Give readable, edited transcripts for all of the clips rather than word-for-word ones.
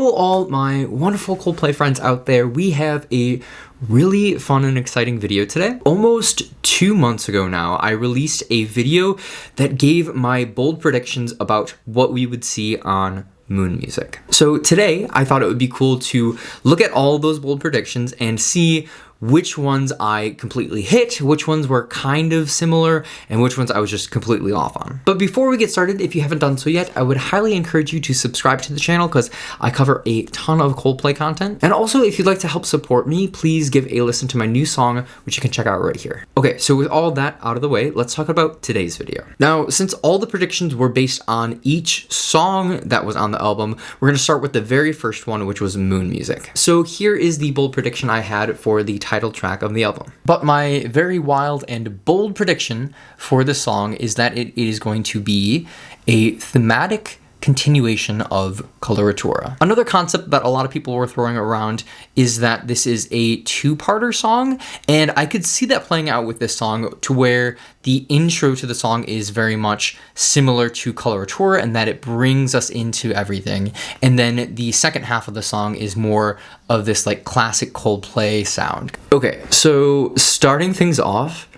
Hello all my wonderful Coldplay friends out there. We have a really fun and exciting video today. Almost 2 months ago now, I released a video that gave my bold predictions about what we would see on MUSiC. So today, I thought it would be cool to look at all those bold predictions and see which ones I completely hit, which ones were kind of similar, and which ones I was just completely off on. But before we get started, if you haven't done so yet, I would highly encourage you to subscribe to the channel because I cover a ton of Coldplay content. And also, if you'd like to help support me, please give a listen to my new song, which you can check out right here. Okay, so with all that out of the way, let's talk about today's video. Now, since all the predictions were based on each song that was on the album, we're gonna start with the very first one, which was MUSiC. So here is the bold prediction I had for the title track of the album. But my very wild and bold prediction for this song is that it is going to be a thematic continuation of Coloratura. Another concept that a lot of people were throwing around is that this is a two-parter song, and I could see that playing out with this song to where the intro to the song is very much similar to Coloratura and that it brings us into everything, and then the second half of the song is more of this like classic Coldplay sound. Okay, so starting things off,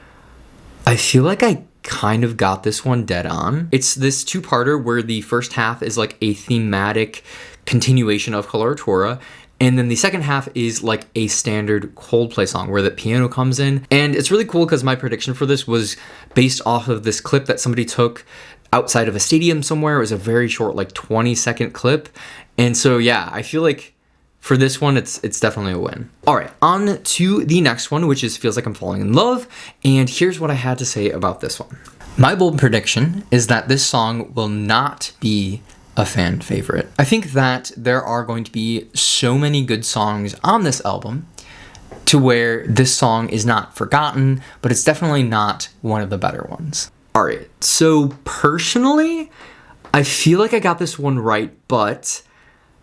I feel like I kind of got this one dead on. It's this two-parter where the first half is like a thematic continuation of Coloratura, and then the second half is like a standard Coldplay song where the piano comes in. And it's really cool because my prediction for this was based off of this clip that somebody took outside of a stadium somewhere. It was a very short, like 20-second clip. And so yeah, I feel like for this one, it's definitely a win. All right, on to the next one, which is Feels Like I'm Falling in Love. And here's what I had to say about this one. My bold prediction is that this song will not be a fan favorite. I think that there are going to be so many good songs on this album to where this song is not forgotten, but it's definitely not one of the better ones. All right, so personally, I feel like I got this one right, but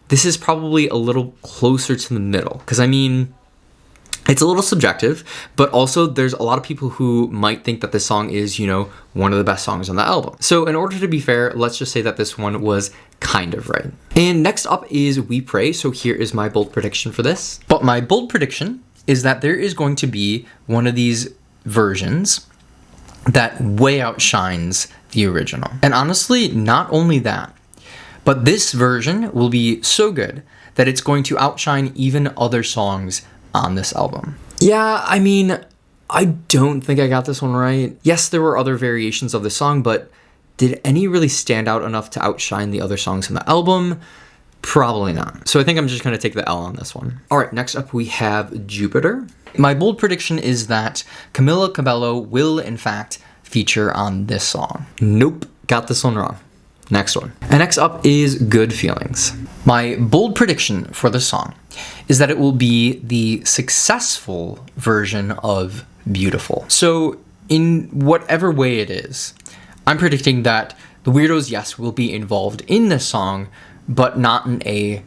this is probably a little closer to the middle, because I mean, it's a little subjective, but also there's a lot of people who might think that this song is, you know, one of the best songs on the album. So in order to be fair, let's just say that this one was kind of right. And next up is We Pray, so here is my bold prediction for this. But my bold prediction is that there is going to be one of these versions that way outshines the original. And honestly, not only that, but this version will be so good that it's going to outshine even other songs on this album. Yeah, I mean, I don't think I got this one right. Yes, there were other variations of the song, but did any really stand out enough to outshine the other songs on the album? Probably not. So I think I'm just going to take the L on this one. All right, next up we have Jupiter. My bold prediction is that Camila Cabello will, in fact, feature on this song. Nope, got this one wrong. Next one. And next up is Good Feelings. My bold prediction for this song is that it will be the successful version of Beautiful. So in whatever way it is, I'm predicting that the Weirdos, yes, will be involved in this song, but not in a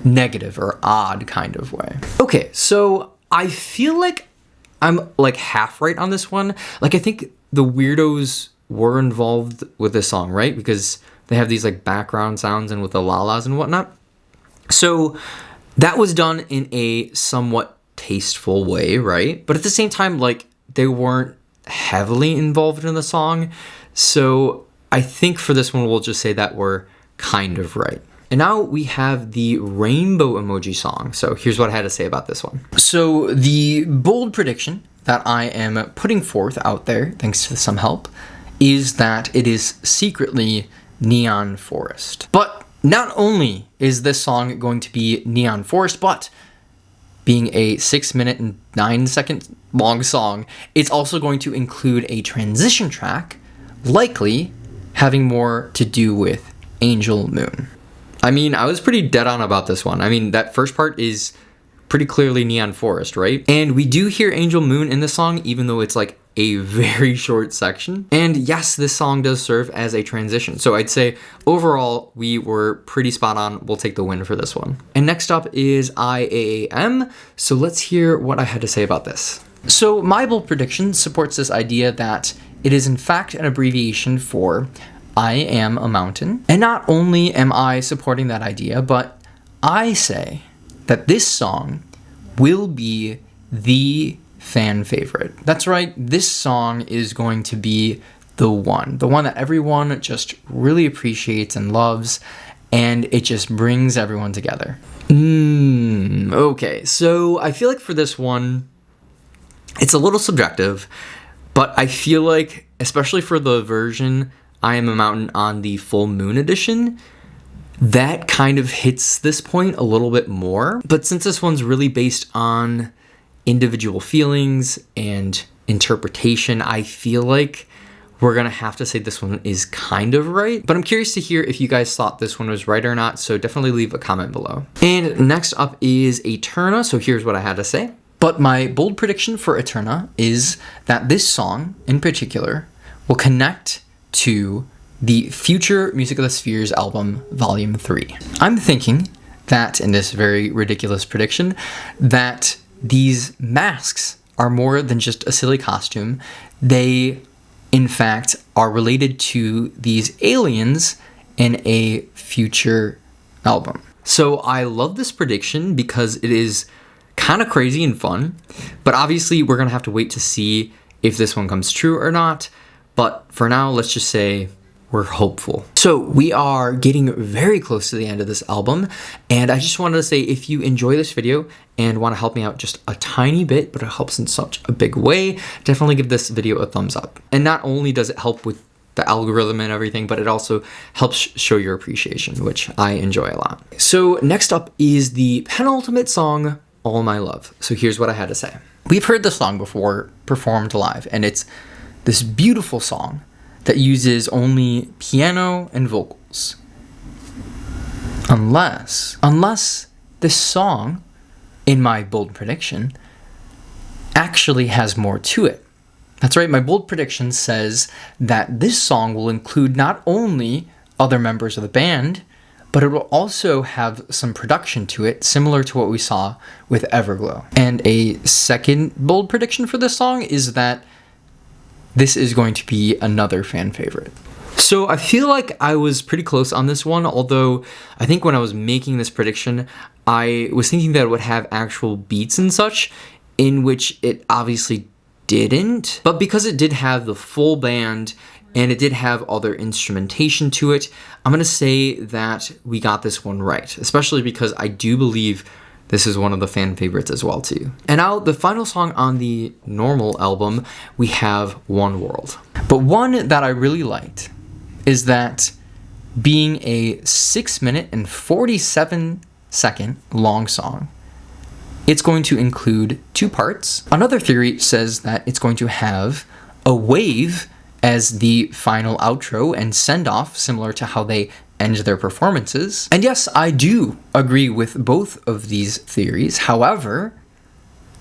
negative or odd kind of way. Okay, so I feel like I'm like half right on this one. Like I think the Weirdos were involved with this song, right? Because they have these like background sounds and with the la-las and whatnot. So that was done in a somewhat tasteful way, right? But at the same time, like they weren't heavily involved in the song. So I think for this one, we'll just say that we're kind of right. And now we have the rainbow emoji song. So here's what I had to say about this one. So the bold prediction that I am putting forth out there, thanks to some help, is that it is secretly Neon Forest. But not only is this song going to be Neon Forest, but being a 6 minute and 9 second long song, it's also going to include a transition track, likely having more to do with Angel Moon. I mean, I was pretty dead on about this one. I mean, that first part is pretty clearly Neon Forest, right? And we do hear Angel Moon in the song, even though it's like a very short section. And yes, this song does serve as a transition. So I'd say overall, we were pretty spot on. We'll take the win for this one. And next up is iAAM. So let's hear what I had to say about this. So my bold prediction supports this idea that it is in fact an abbreviation for I Am a Mountain. And not only am I supporting that idea, but I say that this song will be the fan favorite. That's right, this song is going to be the one that everyone just really appreciates and loves, and it just brings everyone together. Okay, so I feel like for this one, it's a little subjective, but I feel like, especially for the version I Am a Mountain on the Full Moon edition, that kind of hits this point a little bit more. But since this one's really based on individual feelings and interpretation, I feel like we're gonna have to say this one is kind of right. But I'm curious to hear if you guys thought this one was right or not, so definitely leave a comment below. And next up is AETERNA, so here's what I had to say. But my bold prediction for AETERNA is that this song, in particular, will connect to the future Music of the Spheres album, Volume 3. I'm thinking that, in this very ridiculous prediction, that these masks are more than just a silly costume. They, in fact, are related to these aliens in a future album. So I love this prediction because it is kind of crazy and fun, but obviously we're gonna have to wait to see if this one comes true or not. But for now, let's just say we're hopeful. So we are getting very close to the end of this album, and I just wanted to say, if you enjoy this video and want to help me out just a tiny bit, but it helps in such a big way, definitely give this video a thumbs up. And not only does it help with the algorithm and everything, but it also helps show your appreciation, which I enjoy a lot. So next up is the penultimate song, All My Love. So here's what I had to say. We've heard the song before performed live, and it's this beautiful song that uses only piano and vocals. Unless this song, in my bold prediction, actually has more to it. That's right, my bold prediction says that this song will include not only other members of the band, but it will also have some production to it, similar to what we saw with Everglow. And a second bold prediction for this song is that this is going to be another fan favorite. So I feel like I was pretty close on this one, although I think when I was making this prediction, I was thinking that it would have actual beats and such, in which it obviously didn't. But because it did have the full band and it did have other instrumentation to it, I'm gonna say that we got this one right, especially because I do believe this is one of the fan favorites as well too. And now the final song on the normal album, we have One World. But one that I really liked is that, being a 6-minute and 47-second long song, it's going to include 2 parts. Another theory says that it's going to have a wave as the final outro and send-off, similar to how they end their performances. And yes, I do agree with both of these theories. However,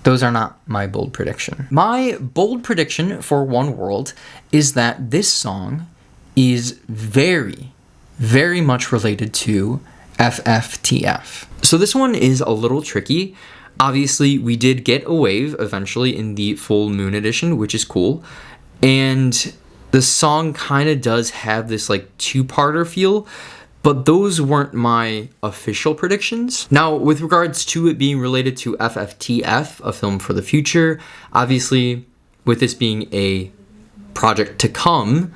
those are not my bold prediction. My bold prediction for One World is that this song is very, very much related to FFTF. So this one is a little tricky. Obviously, we did get a wave eventually in the Full Moon edition, which is cool. And the song kind of does have this like 2-parter feel, but those weren't my official predictions. Now, with regards to it being related to FFTF, A Film for the Future, obviously, with this being a project to come,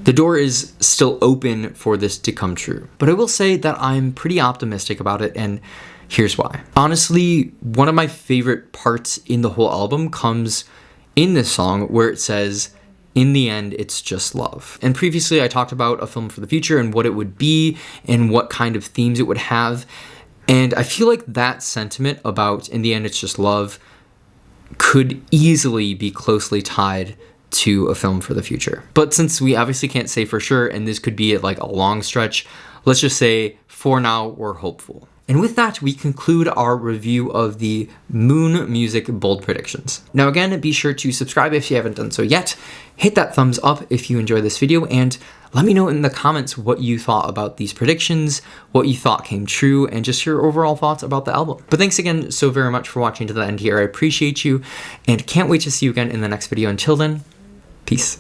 the door is still open for this to come true. But I will say that I'm pretty optimistic about it, and here's why. Honestly, one of my favorite parts in the whole album comes in this song, where it says, "In the end, it's just love." And previously I talked about A Film for the Future and what it would be and what kind of themes it would have. And I feel like that sentiment about "in the end, it's just love" could easily be closely tied to A Film for the Future. But since we obviously can't say for sure, and this could be like a long stretch, let's just say for now we're hopeful. And with that, we conclude our review of the MUSiC bold predictions. Now again, be sure to subscribe if you haven't done so yet. Hit that thumbs up if you enjoyed this video, and let me know in the comments what you thought about these predictions, what you thought came true, and just your overall thoughts about the album. But thanks again so very much for watching to the end here. I appreciate you, and can't wait to see you again in the next video. Until then, peace.